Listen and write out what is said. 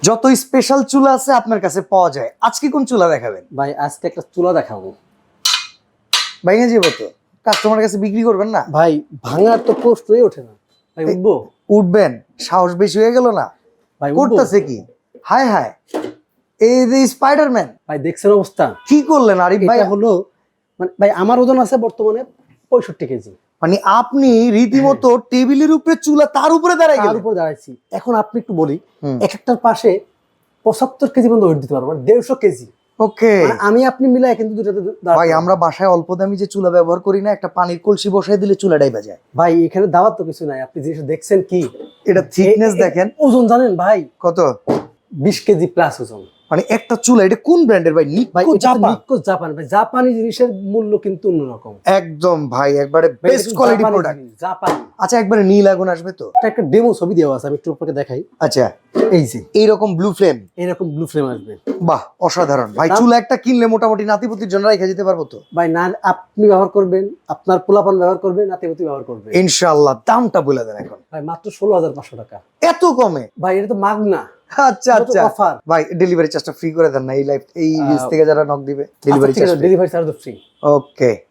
যত স্পেশাল চুলা আছে আপনার কাছে পাওয়া যায়। আজকে কোন চুলা দেখাবেন ভাই আজকে একটা চুলা দেখাবো। ভাইয়া যাবো তো, কাস্টমারের কাছে বিক্রি করবেন না? ভাই ভাঙার তো প্রশ্নই ওঠে না। ভাই উঠবো? উঠবেন, সাহস বেশি হয়ে গেল না? ভাই উঠবো? করতেছে কি? হায় হায়, এই যে স্পাইডারম্যান! ভাই দেখছেন অবস্থা? কি করলেন আরিফ ভাই? এটা হলো মানে ভাই আমার ওজন আছে বর্তমানে 65 কেজি। মানে আপনি রীতিমতো টেবিলের উপরে চুলা, তার উপরে দাঁড়াই তার গেলেন। উপর দাঁড়াইছি। এখন আপনি একটু বলি, হুম। এক একটার পাশে 75 কেজি পর্যন্ত ওয়েট দিতে পারবো, মানে 150 কেজি। ওকে মানে আমি আপনি মিলাই কিন্তু দুটাতে ভাই, আমরা বাসায় অল্প দামি যে চুলা ব্যবহার করি না, একটা পানির কলসি বসাই দিলে চুলাটাই বাজায়। ভাই এখানে দাওয়াত তো কিছু নাই, আপনি জিনিস দেখছেন কি এটা থিকনেস দেখেন। ওজন জানেন ভাই? কত? 20 কেজি প্লাস ওজন। মানে একটা চুলা, এটা কোন ব্র্যান্ডের ভাই? ভাই নিক্কো জাপান? নিক্কো জাপান। ভাই জাপানি জিনিসের মূল্য কিন্তু অন্যরকম। একদম ভাই, একবারে বেস্ট কোয়ালিটি প্রোডাক্ট। জাপানি। আচ্ছা, একবারে নীল আগুন আসবে তো? এটা একটা ডেমো ছবি দেওয়া আছে, আমি একটু আপনাকে দেখাই। আচ্ছা, এই যে এইরকম ব্লু ফ্লেম। এরকম ব্লু ফ্লেম আসবে। বাহ, অসাধারণ ভাই। দাম- চুলা একটা কিনলে মোটামুটি নাতিপুতির জন্য রেখে যেতে পারবো তো? ভাই না আপনি ব্যবহার করবেন, আপনার পোলাপান ব্যবহার করবে, নাতিপুতি ব্যবহার করবে। ইনশাআল্লাহ। দামটা বলে দেন এখন। ভাই মাত্র 16,500 টাকা। এত কমে? ভাই এটা তো মাগনা। আচ্ছা আচ্ছা অফার। ভাই, ডেলিভারি চার্জটা ফ্রি করে দেন না? এই লাইফ এই পেজ থেকে যারা নক দিবে delivery charge. Delivery charge free. ওকে,